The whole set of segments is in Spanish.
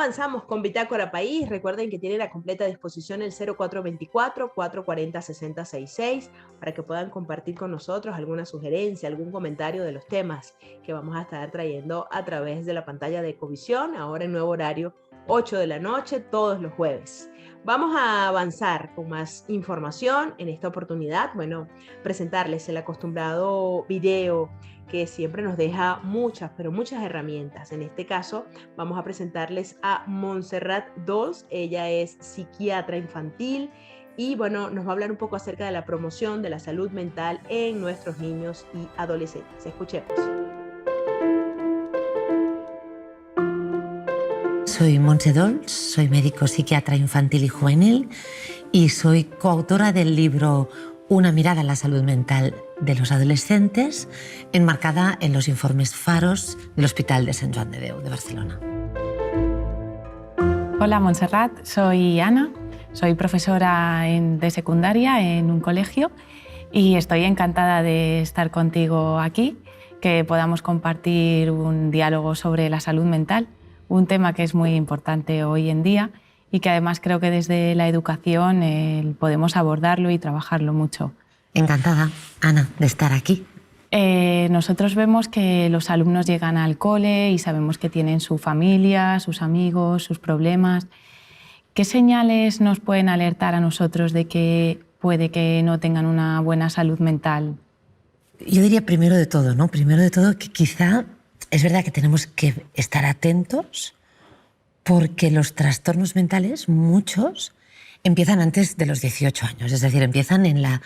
Avanzamos con Bitácora País. Recuerden que tienen a completa disposición el 0424-440-6066 para que puedan compartir con nosotros alguna sugerencia, algún comentario de los temas que vamos a estar trayendo a través de la pantalla de Ecovisión, ahora en nuevo horario, 8 de la noche, todos los jueves. Vamos a avanzar con más información en esta oportunidad. Bueno, presentarles el acostumbrado video que siempre nos deja muchas, pero muchas herramientas. En este caso, vamos a presentarles a Montserrat Dols. Ella es psiquiatra infantil y, bueno, nos va a hablar un poco acerca de la promoción de la salud mental en nuestros niños y adolescentes. Escuchemos. Soy Montse Dols, soy médico psiquiatra infantil y juvenil y soy coautora del libro Una mirada a la salud mental de los adolescentes, enmarcada en los informes Faros del Hospital de Sant Joan de Déu de Barcelona. Hola Montserrat, soy Ana, soy profesora de secundaria en un colegio y estoy encantada de estar contigo aquí, que podamos compartir un diálogo sobre la salud mental, un tema que es muy importante hoy en día y que además creo que desde la educación podemos abordarlo y trabajarlo mucho. Encantada, Ana, de estar aquí. Nosotros vemos que los alumnos llegan al cole y sabemos que tienen su familia, sus amigos, sus problemas. ¿Qué señales nos pueden alertar a nosotros de que puede que no tengan una buena salud mental? Yo diría primero de todo, ¿no? Primero de todo que quizá es verdad que tenemos que estar atentos porque los trastornos mentales, muchos, empiezan antes de los 18 años, es decir, empiezan en la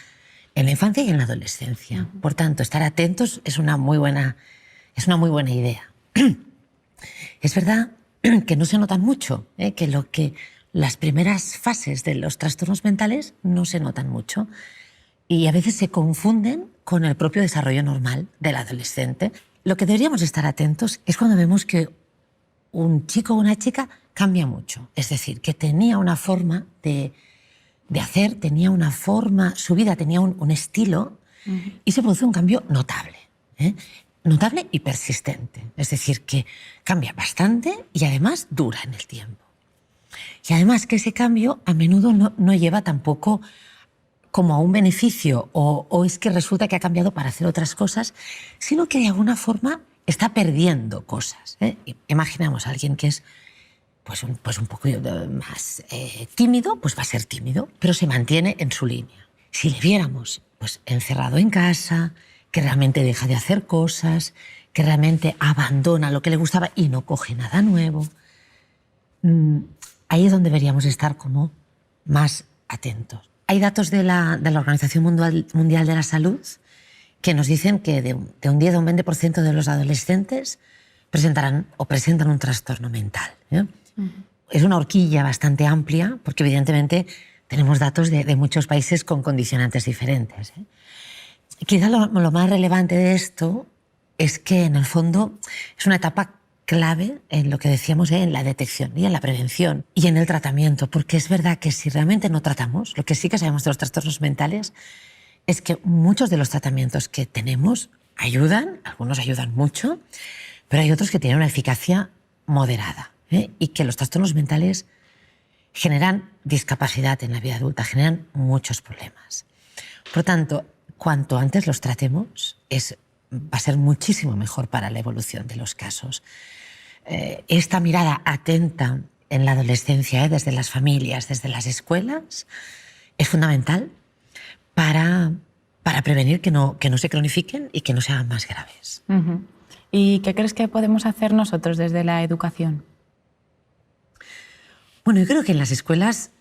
infancia y en la adolescencia. Por tanto, estar atentos es una muy buena idea. Es verdad que no se notan mucho, que las primeras fases de los trastornos mentales no se notan mucho y a veces se confunden con el propio desarrollo normal del adolescente. Lo que deberíamos estar atentos es cuando vemos que un chico o una chica cambia mucho, es decir, que tenía una forma de hacer, tenía una forma, su vida tenía un estilo y se produce un cambio notable, notable y persistente. Es decir, que cambia bastante y además dura en el tiempo. Y además que ese cambio a menudo no lleva tampoco como a un beneficio o es que resulta que ha cambiado para hacer otras cosas, sino que de alguna forma está perdiendo cosas. Imaginamos a alguien que es pues un poco más tímido, pues va a ser tímido, pero se mantiene en su línea. Si le viéramos pues encerrado en casa, que realmente deja de hacer cosas, que realmente abandona lo que le gustaba y no coge nada nuevo, ahí es donde deberíamos estar como más atentos. Hay datos de la Organización Mundial de la Salud que nos dicen que de un 10 a un 20% de los adolescentes presentan un trastorno mental. Es una horquilla bastante amplia porque evidentemente tenemos datos de muchos países con condicionantes diferentes. Quizá lo más relevante de esto es que en el fondo es una etapa clave en lo que decíamos, en la detección y en la prevención y en el tratamiento, porque es verdad que si realmente no tratamos, lo que sí que sabemos de los trastornos mentales es que muchos de los tratamientos que tenemos ayudan, algunos ayudan mucho, pero hay otros que tienen una eficacia moderada, y que los trastornos mentales generan discapacidad en la vida adulta, generan muchos problemas. Por tanto, cuanto antes los tratemos, va a ser muchísimo mejor para la evolución de los casos. Esta mirada atenta en la adolescencia, desde las familias, desde las escuelas, es fundamental para prevenir que no se cronifiquen y que no se hagan más graves. ¿Y qué crees que podemos hacer nosotros desde la educación? Bueno, yo creo que en las escuelas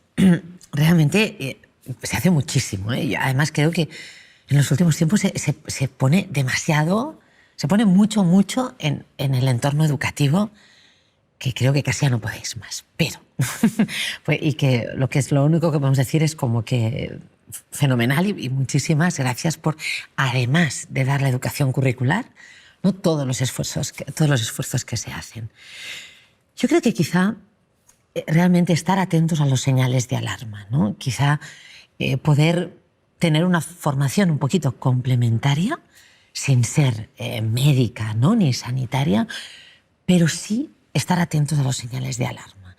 realmente se hace muchísimo. Y además creo que en los últimos tiempos se pone demasiado, se pone mucho en el entorno educativo, que creo que casi ya no podéis más. Pero, y que lo único que podemos decir es como que fenomenal y muchísimas gracias por, además de dar la educación curricular, ¿no? todos los esfuerzos que se hacen. Yo creo que quizá realmente estar atentos a los señales de alarma, ¿no? Quizá poder tener una formación un poquito complementaria, sin ser médica, ¿no? ni sanitaria, pero sí estar atentos a los señales de alarma.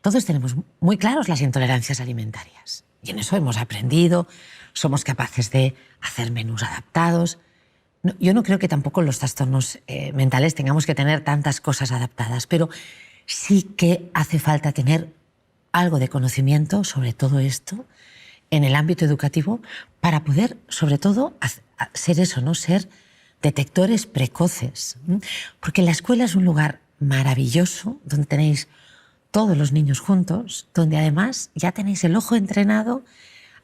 Todos tenemos muy claros las intolerancias alimentarias y en eso hemos aprendido, somos capaces de hacer menús adaptados. No, yo no creo que tampoco los trastornos mentales tengamos que tener tantas cosas adaptadas, pero sí que hace falta tener algo de conocimiento sobre todo esto en el ámbito educativo para poder, sobre todo, ser eso, ¿no? Ser detectores precoces. Porque la escuela es un lugar maravilloso donde tenéis todos los niños juntos, donde además ya tenéis el ojo entrenado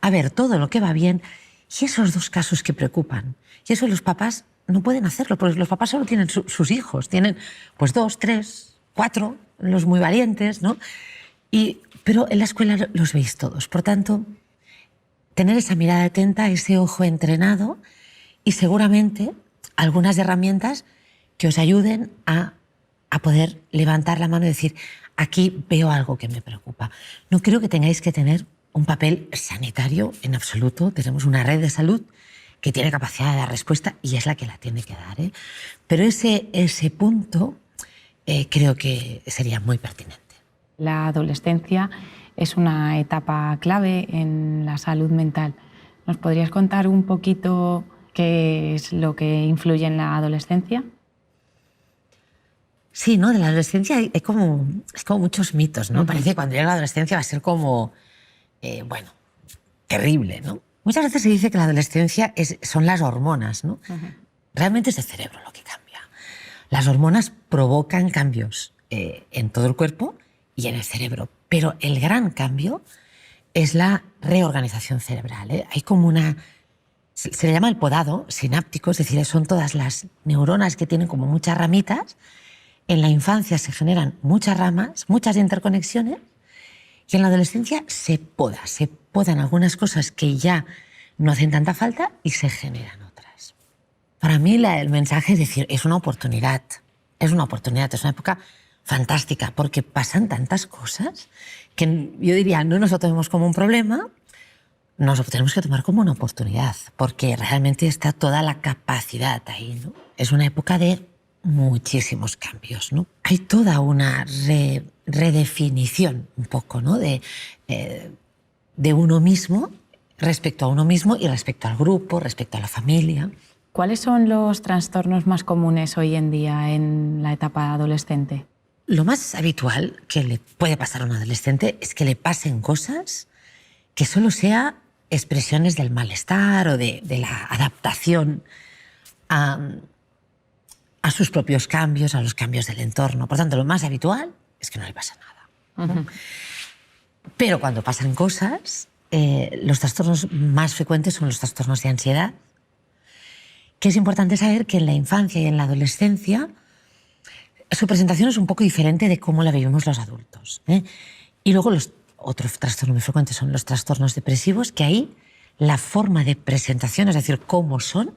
a ver todo lo que va bien y esos dos casos que preocupan. Y eso los papás no pueden hacerlo, porque los papás solo tienen sus hijos, tienen pues 2, 3, 4, los muy valientes, ¿no? Pero en la escuela los veis todos. Por tanto, tener esa mirada atenta, ese ojo entrenado y seguramente algunas herramientas que os ayuden a poder levantar la mano y decir, aquí veo algo que me preocupa. No creo que tengáis que tener un papel sanitario en absoluto. Tenemos una red de salud que tiene capacidad de dar respuesta y es la que la tiene que dar, ¿eh? Pero ese punto creo que sería muy pertinente. La adolescencia es una etapa clave en la salud mental. ¿Nos podrías contar un poquito qué es lo que influye en la adolescencia? Sí, ¿no? De la adolescencia es como muchos mitos, ¿no? Parece que cuando llega la adolescencia va a ser como, terrible, ¿no? Muchas veces se dice que la adolescencia son las hormonas, ¿no? Realmente es el cerebro lo que cambia. Las hormonas provocan cambios en todo el cuerpo y en el cerebro, pero el gran cambio es la reorganización cerebral, ¿eh? Hay como se le llama el podado sináptico, es decir, son todas las neuronas que tienen como muchas ramitas. En la infancia se generan muchas ramas, muchas interconexiones, y en la adolescencia se podan algunas cosas que ya no hacen tanta falta y se generan otras. Para mí el mensaje es decir, es una oportunidad, es una época fantástica, porque pasan tantas cosas que yo diría, no nos lo tomemos como un problema, nos lo tenemos que tomar como una oportunidad, porque realmente está toda la capacidad ahí, ¿no? Es una época de muchísimos cambios, ¿no? Hay toda una redefinición un poco, ¿no? de uno mismo, respecto a uno mismo y respecto al grupo, respecto a la familia. ¿Cuáles son los trastornos más comunes hoy en día en la etapa adolescente? Lo más habitual que le puede pasar a un adolescente es que le pasen cosas que solo sea expresiones del malestar o de la adaptación a sus propios cambios, a los cambios del entorno. Por tanto, lo más habitual es que no le pasa nada, ¿no? Pero cuando pasan cosas, los trastornos más frecuentes son los trastornos de ansiedad, que es importante saber que en la infancia y en la adolescencia su presentación es un poco diferente de cómo la vivimos los adultos, ¿eh? Y luego otros trastornos muy frecuentes son los trastornos depresivos, que ahí la forma de presentación, es decir, cómo son,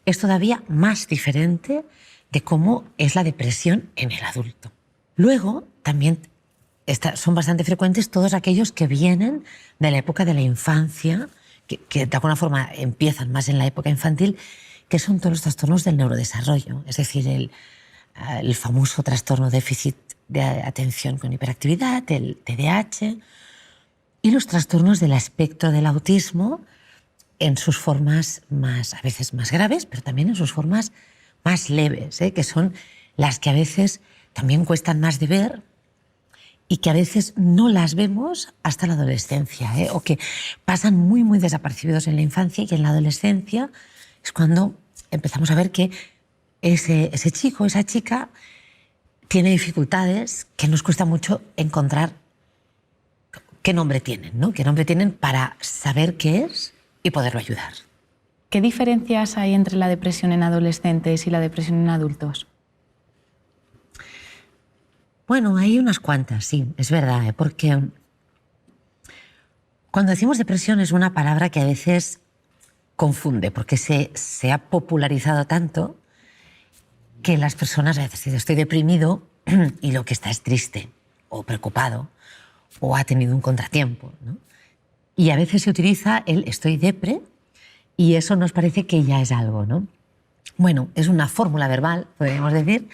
es todavía más diferente de cómo es la depresión en el adulto. Luego, también son bastante frecuentes todos aquellos que vienen de la época de la infancia, que de alguna forma empiezan más en la época infantil, que son todos los trastornos del neurodesarrollo, es decir, el famoso trastorno déficit de atención con hiperactividad, el TDAH, y los trastornos del espectro del autismo en sus formas a veces más graves, pero también en sus formas más leves, que son las que a veces también cuestan más de ver y que a veces no las vemos hasta la adolescencia, o que pasan muy, muy desapercibidos en la infancia, y en la adolescencia es cuando empezamos a ver que ese chico, esa chica, tiene dificultades que nos cuesta mucho encontrar qué nombre tienen, ¿no? Qué nombre tienen para saber qué es y poderlo ayudar. ¿Qué diferencias hay entre la depresión en adolescentes y la depresión en adultos? Bueno, hay unas cuantas, sí, es verdad, porque cuando decimos depresión es una palabra que a veces confunde, porque se ha popularizado tanto que las personas a veces dicen estoy deprimido y lo que está es triste o preocupado o ha tenido un contratiempo, ¿no? Y a veces se utiliza el estoy depre y eso nos parece que ya es algo, ¿no? Bueno, es una fórmula verbal, podríamos decir,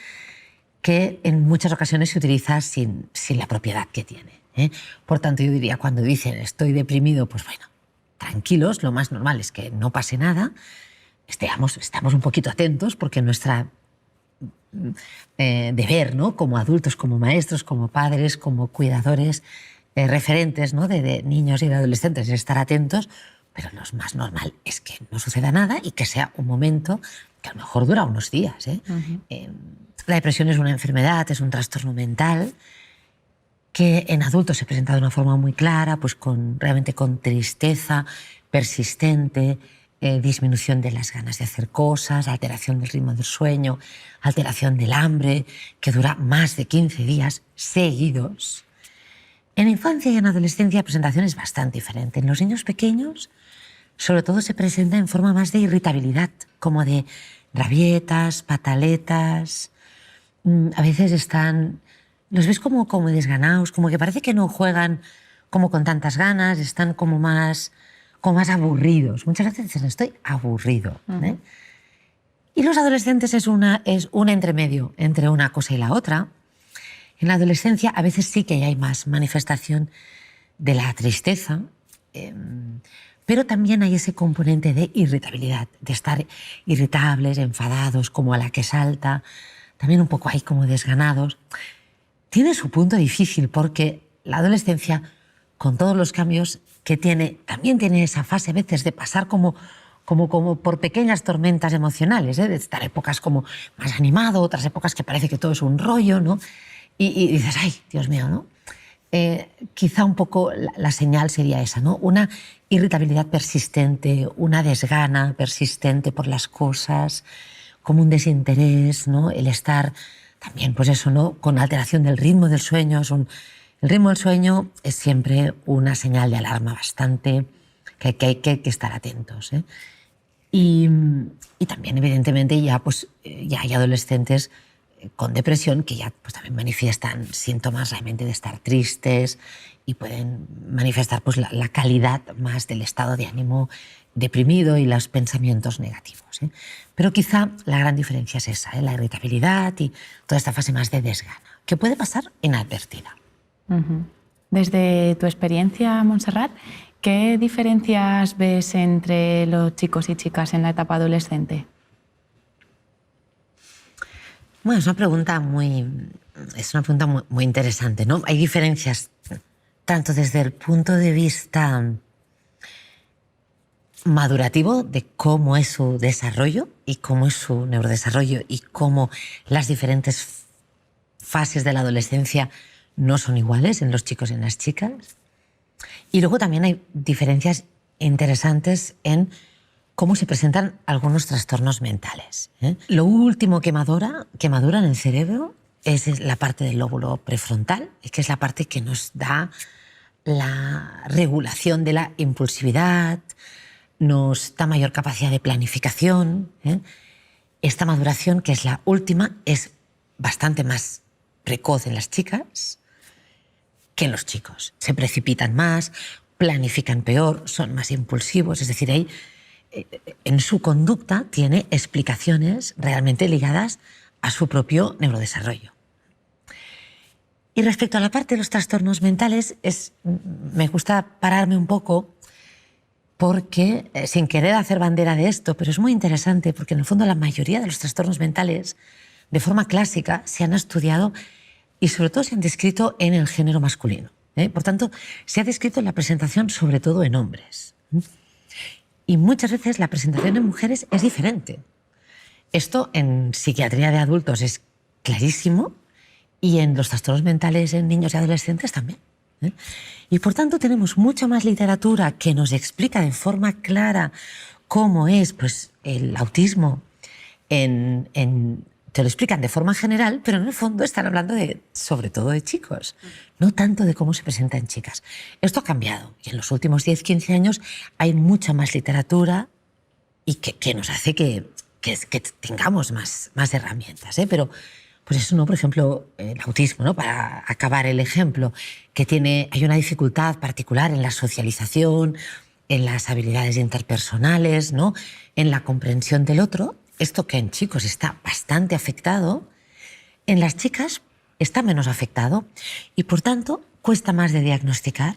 que en muchas ocasiones se utiliza sin la propiedad que tiene, ¿eh? Por tanto, yo diría, cuando dicen estoy deprimido, pues bueno, tranquilos, lo más normal es que no pase nada, estamos un poquito atentos porque nuestra deber, ¿no? Como adultos, como maestros, como padres, como cuidadores, referentes, ¿no? de niños y de adolescentes, es estar atentos, pero lo más normal es que no suceda nada y que sea un momento que a lo mejor dura unos días. La depresión es una enfermedad, es un trastorno mental que en adultos se presenta de una forma muy clara, pues realmente con tristeza persistente, disminución de las ganas de hacer cosas, alteración del ritmo del sueño, alteración del hambre, que dura más de 15 días seguidos. En infancia y en adolescencia la presentación es bastante diferente. En los niños pequeños, sobre todo, se presenta en forma más de irritabilidad, como de rabietas, pataletas. A veces los ves como desganados, como que parece que no juegan como con tantas ganas, están como más aburridos. Muchas veces dicen, estoy aburrido. ¿eh? Y los adolescentes es un entremedio entre una cosa y la otra. En la adolescencia a veces sí que hay más manifestación de la tristeza, pero también hay ese componente de irritabilidad, de estar irritables, enfadados, como a la que salta, también un poco ahí como desganados. Tiene su punto difícil porque la adolescencia, con todos los cambios que tiene, también tiene esa fase a veces de pasar como por pequeñas tormentas emocionales, de estar épocas como más animado, otras épocas que parece que todo es un rollo, ¿no? Y dices, ay, Dios mío, ¿no? Quizá un poco la señal sería esa, ¿no? Una irritabilidad persistente, una desgana persistente por las cosas, como un desinterés, ¿no? El estar también, pues eso, ¿no? Con alteración del ritmo del sueño. El ritmo del sueño es siempre una señal de alarma bastante que hay que estar atentos, ¿eh? Y también, evidentemente, ya hay adolescentes con depresión que ya pues, también manifiestan síntomas realmente de estar tristes y pueden manifestar pues, la calidad más del estado de ánimo deprimido y los pensamientos negativos, ¿eh? Pero quizá la gran diferencia es esa, ¿eh? La irritabilidad y toda esta fase más de desgana, que puede pasar inadvertida. Desde tu experiencia, Montserrat, ¿qué diferencias ves entre los chicos y chicas en la etapa adolescente? Bueno, es una pregunta muy interesante, ¿no? Hay diferencias tanto desde el punto de vista madurativo de cómo es su desarrollo y cómo es su neurodesarrollo y cómo las diferentes fases de la adolescencia no son iguales en los chicos y en las chicas. Y luego también hay diferencias interesantes en cómo se presentan algunos trastornos mentales, ¿eh? Lo último que madura en el cerebro es la parte del lóbulo prefrontal, que es la parte que nos da la regulación de la impulsividad, nos da mayor capacidad de planificación, ¿eh? Esta maduración, que es la última, es bastante más precoz en las chicas que en los chicos. Se precipitan más, planifican peor, son más impulsivos, es decir, ahí en su conducta tiene explicaciones realmente ligadas a su propio neurodesarrollo. Y respecto a la parte de los trastornos mentales, me gusta pararme un poco porque, sin querer hacer bandera de esto, pero es muy interesante porque en el fondo la mayoría de los trastornos mentales, de forma clásica, se han estudiado y sobre todo se han descrito en el género masculino, ¿eh? Por tanto, se ha descrito la presentación sobre todo en hombres. Y muchas veces la presentación en mujeres es diferente. Esto en psiquiatría de adultos es clarísimo y en los trastornos mentales en niños y adolescentes también, ¿eh? Y por tanto tenemos mucha más literatura que nos explica de forma clara cómo es pues, el autismo. Te lo explican de forma general, pero en el fondo están hablando sobre todo de chicos, no tanto de cómo se presenta en chicas. Esto ha cambiado y en los últimos 10-15 años hay mucha más literatura y que nos hace que tengamos más herramientas, ¿eh? Pero pues eso, ¿no? Por ejemplo, el autismo, ¿no? Para acabar el ejemplo, hay una dificultad particular en la socialización, en las habilidades interpersonales, ¿no? En la comprensión del otro. Esto que en chicos está bastante afectado, en las chicas está menos afectado y por tanto cuesta más de diagnosticar,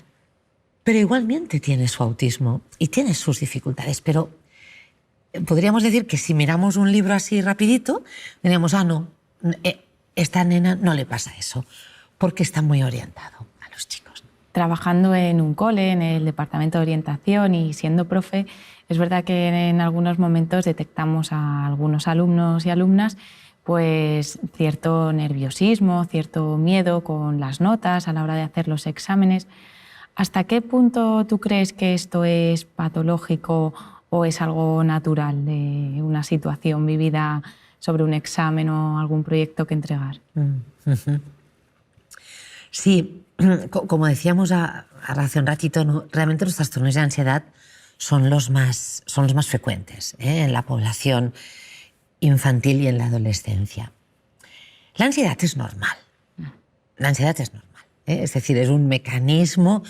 pero igualmente tiene su autismo y tiene sus dificultades. Pero podríamos decir que si miramos un libro así rapidito, diríamos, no, esta nena no le pasa eso, porque está muy orientado a los chicos. Trabajando en un cole, en el departamento de orientación y siendo profe, es verdad que en algunos momentos detectamos a algunos alumnos y alumnas pues cierto nerviosismo, cierto miedo con las notas a la hora de hacer los exámenes. ¿Hasta qué punto tú crees que esto es patológico o es algo natural de una situación vivida sobre un examen o algún proyecto que entregar? Sí, como decíamos hace un ratito, ¿no? Realmente los trastornos de ansiedad son los más frecuentes en la población infantil y en la adolescencia. La ansiedad es normal. La ansiedad es normal. Es decir, es un mecanismo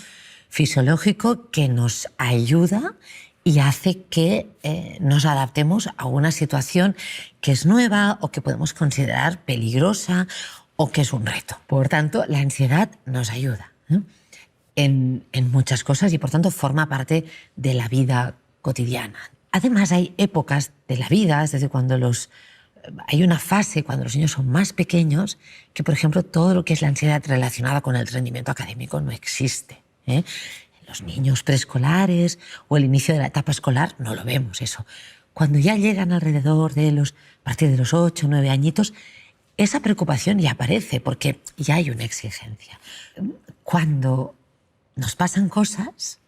fisiológico que nos ayuda y hace que nos adaptemos a una situación que es nueva o que podemos considerar peligrosa o que es un reto. Por tanto, la ansiedad nos ayuda en muchas cosas y, por tanto, forma parte de la vida cotidiana. Además, hay épocas de la vida, es decir, hay una fase cuando los niños son más pequeños que, por ejemplo, todo lo que es la ansiedad relacionada con el rendimiento académico no existe. Los niños preescolares o el inicio de la etapa escolar no lo vemos eso. Cuando ya llegan alrededor de a partir de los 8 o 9 añitos, esa preocupación ya aparece porque ya hay una exigencia. Cuando nos pasan cosas,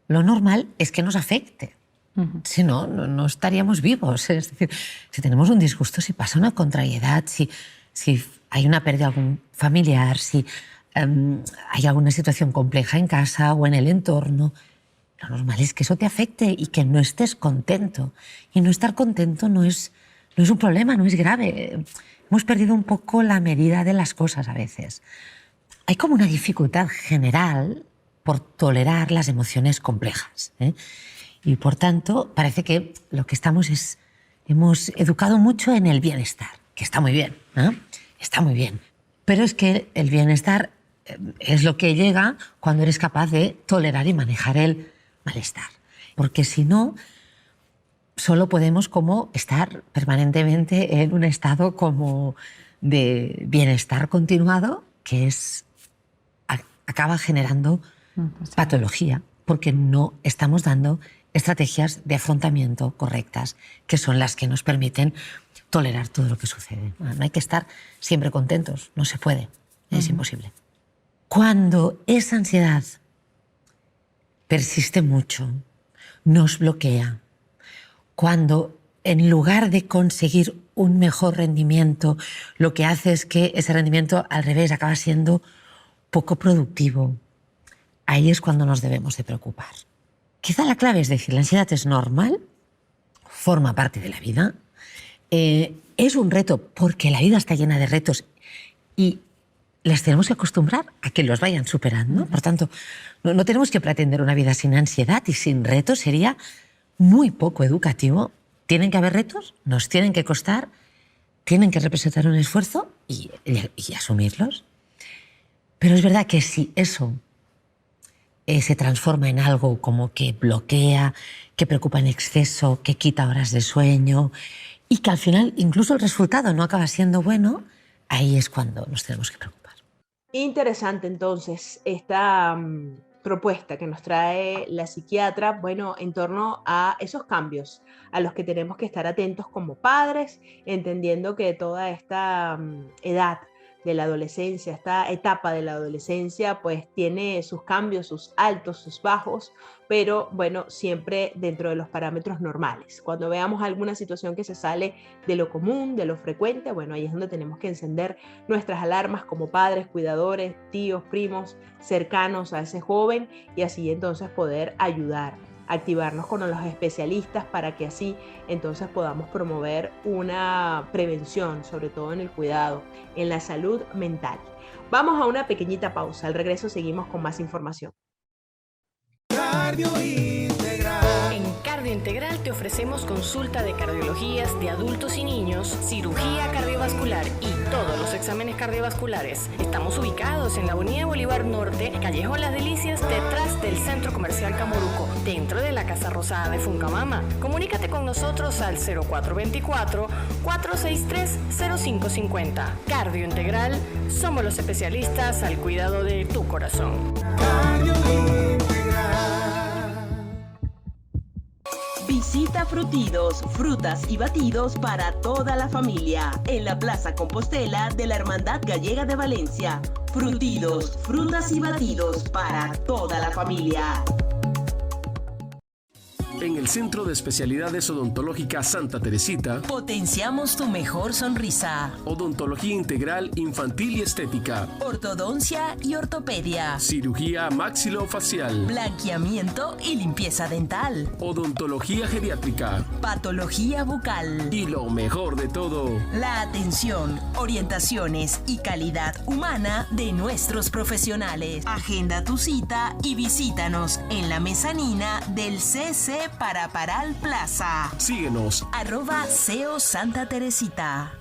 lo normal es que nos afecte. Si no, no estaríamos vivos. Es decir, si tenemos un disgusto, si pasa una contrariedad, si hay una pérdida de algún familiar, si hay alguna situación compleja en casa o en el entorno, lo normal es que eso te afecte y que no estés contento. Y no estar contento no es un problema, no es grave. Hemos perdido un poco la medida de las cosas a veces. Hay como una dificultad general por tolerar las emociones complejas. Y por tanto, parece que lo que hemos educado mucho en el bienestar, que está muy bien, ¿no? Está muy bien. Pero es que el bienestar es lo que llega cuando eres capaz de tolerar y manejar el malestar. Porque si no, solo podemos como estar permanentemente en un estado como de bienestar continuado que acaba generando patología, porque no estamos dando estrategias de afrontamiento correctas, que son las que nos permiten tolerar todo lo que sucede. No hay que estar siempre contentos, no se puede, es imposible. Cuando esa ansiedad persiste mucho, nos bloquea, cuando en lugar de conseguir un mejor rendimiento, lo que hace es que ese rendimiento al revés acaba siendo poco productivo, ahí es cuando nos debemos de preocupar. Quizá la clave es decir, la ansiedad es normal, forma parte de la vida, es un reto porque la vida está llena de retos y les tenemos que acostumbrar a que los vayan superando. Por tanto, no tenemos que pretender una vida sin ansiedad y sin retos, sería muy poco educativo. Tienen que haber retos, nos tienen que costar, tienen que representar un esfuerzo y asumirlos. Pero es verdad que si eso se transforma en algo como que bloquea, que preocupa en exceso, que quita horas de sueño y que al final incluso el resultado no acaba siendo bueno, ahí es cuando nos tenemos que preocupar. Interesante entonces esta propuesta que nos trae la psiquiatra, bueno, en torno a esos cambios a los que tenemos que estar atentos como padres, entendiendo que toda esta edad de la adolescencia, esta etapa de la adolescencia, pues tiene sus cambios, sus altos, sus bajos, pero bueno, siempre dentro de los parámetros normales. Cuando veamos alguna situación que se sale de lo común, de lo frecuente, bueno, ahí es donde tenemos que encender nuestras alarmas como padres, cuidadores, tíos, primos, cercanos a ese joven y así entonces poder ayudar, activarnos con los especialistas para que así entonces podamos promover una prevención, sobre todo en el cuidado, en la salud mental. Vamos a una pequeñita pausa. Al regreso seguimos con más información. Cardio Integral. En Cardio Integral te ofrecemos consulta de cardiologías de adultos y niños, cirugía cardiovascular y todos los exámenes cardiovasculares. Estamos ubicados en la Avenida Bolívar Norte, Callejón Las Delicias, detrás del Centro Comercial Camoruco, dentro de la Casa Rosada de Funcamama. Comunícate con nosotros al 0424-463-0550. Cardio Integral, somos los especialistas al cuidado de tu corazón. Visita Frutidos, frutas y batidos para toda la familia, en la Plaza Compostela de la Hermandad Gallega de Valencia. Frutidos, frutas y batidos para toda la familia. En el Centro de Especialidades Odontológicas Santa Teresita, potenciamos tu mejor sonrisa. odontología integral infantil y estética, Ortodoncia y ortopedia. cirugía maxilofacial, Blanqueamiento y limpieza dental. odontología geriátrica Patología bucal. y lo mejor de todo, La atención, orientaciones y calidad humana de nuestros profesionales. Agenda tu cita y visítanos en la mezanina del CC Paraparal Plaza. síguenos. @SEO Santa Teresita.